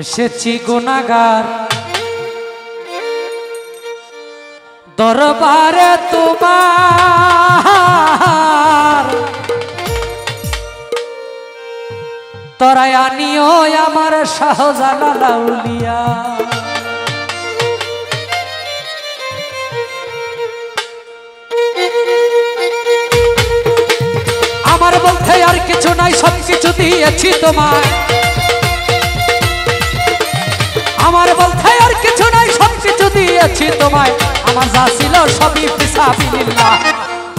এসেছি গুনাহগার দরবারে তোমার, তরাই আনিও আমার শাহজালাল আউলিয়া। আমার বলতে আর কিছু নাই, সবকিছু দিয়েছি তোমায়। আমার বলতে আর কিছু নাই, সবকিছু দিয়েছি তোমায়। আমার যা ছিল সবই ফিসাবিলিল্লাহ,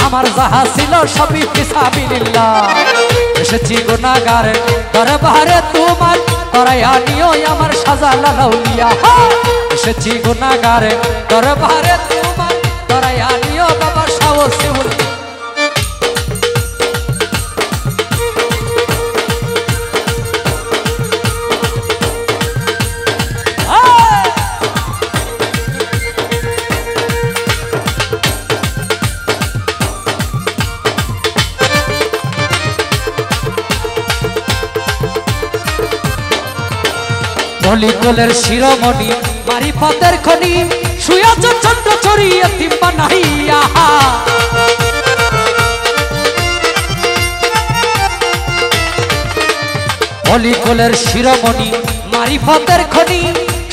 আমার যাহা ছিল সবই ফিসাবিলিল্লাহ। এসেছি গুনাহগার দরবারে তোমার, তরাই আনিও আমার শাহজালাল আউলিয়া। এসেছি গুনাহগার দরবারে তোমার, তরাই আনিও বাবা শাহ ওসিউল। অলিকলের শিরোমণি মারিফতের খনি, শুয়াছ চন্দ্র চড়িয়ে তিম্বা নাহিয়া। অলিকলের শিরোমণি মারিফতের খনি,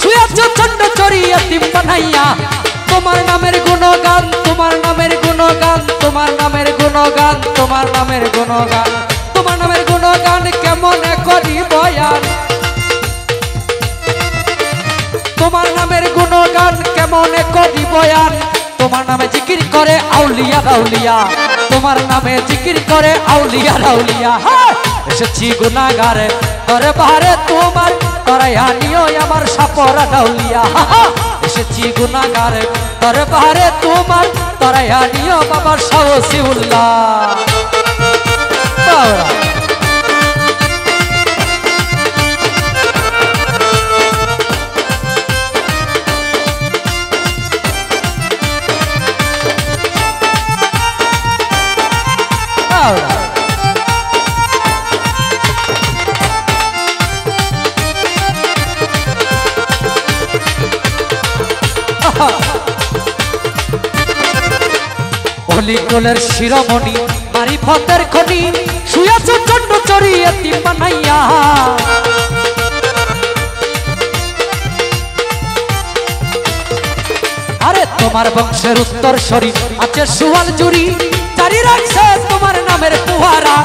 শুয়াছ চন্দ্র চড়িয়ে তিম্বা নাহিয়া। তোমার নামের গুণগান, তোমার নামের গুণগান, তোমার নামের গুণগান, তোমার নামের গুণগান, তোমার নামের গুণগান কেমন করি বয়ান। তোমার নামের গুণগান কেমন করি বয়ান। তোমার নামে জিকির করে আউলিয়া আউলিয়া, তোমার নামে জিকির করে আউলিয়া আউলিয়া। এসেছি গুনাহগার দরবারে তোমার, তরাই আনিও আমার সাপরা আউলিয়া। এসেছি গুনাহগার দরবারে তোমার, তরাই আনিও বাবা শাহ ওসিউল্লাহ। অলিকলের শিরোমণি মারিফতের খনি, শুয়াছ চন্দ্র চড়িয়ে তিম্বা নাহিয়া। আরে তোমার বংশের উত্তর সরি আছে সুয়াল জুড়ি, জারি রাখছে তোমার নামের পুহারা।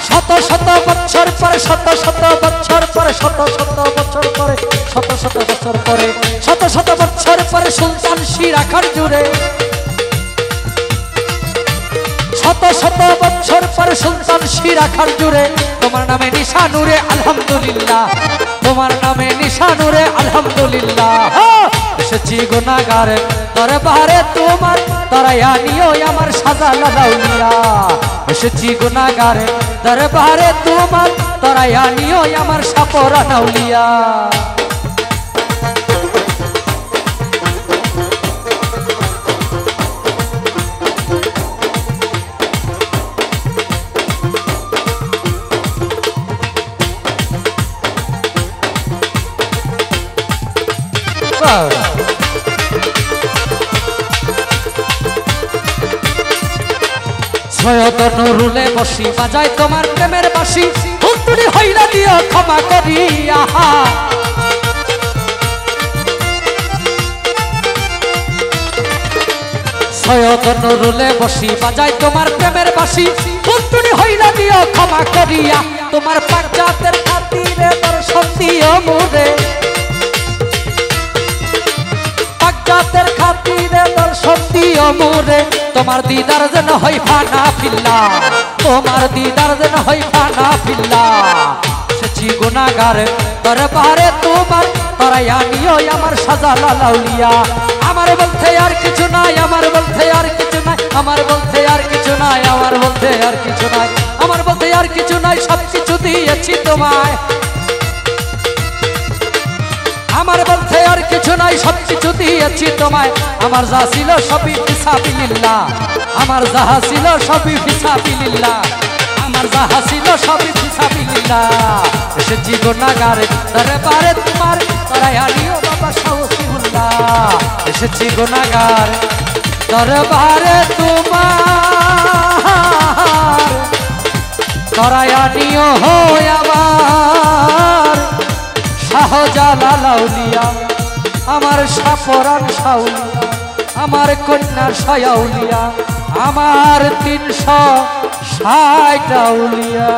শত শত বছর পরে, শত শত বছর পরে, শত শত বছর পরে, শত শত বছর পরে, শত শত বছর পরে সুলতান শিরা খান জুড়ে। শত শত বছর পরে সুলতান শিরা খান জুড়ে। তোমার নামে নিশানুরে আলহামদুলিল্লাহ, তোমার নামে নিশানুরে আলহামদুলিল্লাহ। এসেছি গুনাহগার দরবারে তোমার, তরাই আনিও আমার শাহজালাল আউলিয়া। এসেছি গুনাহগার দরবারে তোমার, তরাই আনিও আমার সাপরা আউলিয়া। সৈয়দ নুরুলে বসি বাজায় তোমার প্রেমের বাঁশি, ভুলত্রুটি হইলা দিও ক্ষমা করিয়া। সৈয়দ নুরুলে বসি বাজায় তোমার প্রেমের বাঁশি, ভুলত্রুটি হইলা দিও ক্ষমা করিয়া। তোমার পাক জাতের খাতিরে দর্শন দিও মোরে, পাক জাতের খাতিরে দর্শন দিও মোরে। তোমার দিদার যেন হয় ফানা ফিল্লা, তোমার দিদার যেন হয় ফানা ফিল্লা। এসেছি গুনাহগার দরবারে তোমার, তরাই আনিও আমার শাহজালাল আউলিয়া। আমার বলতে আর কিছু নাই, আমার বলতে আর কিছু নাই, আমার বলতে আর কিছু নাই, আমার বলতে আর কিছু নাই, আমার বলতে আর কিছু নাই, সবকিছু দিয়েছি তোমায়। আমার বলতে আর কিছু নাই, সবকিছু দিয়েছি তোমায়। আমার যা ছিল সবই ফিসাবিলিল্লাহ, আমার যাহা ছিল সবই ফিসাবিলিল্লাহ, আমার যাহা ছিল সবই ফিসাবিলিল্লাহ। এসেছি গুনাহগার দরবারে তোমার, এসেছি গুনাহগার দরবারে তোমার, করায়া নিও হয় আমার শাহজালাল আউলিয়া, আমার সাফরান সাউলিয়া, আমার কন্যা সায়াউলিয়া, আমার 360 আউলিয়া।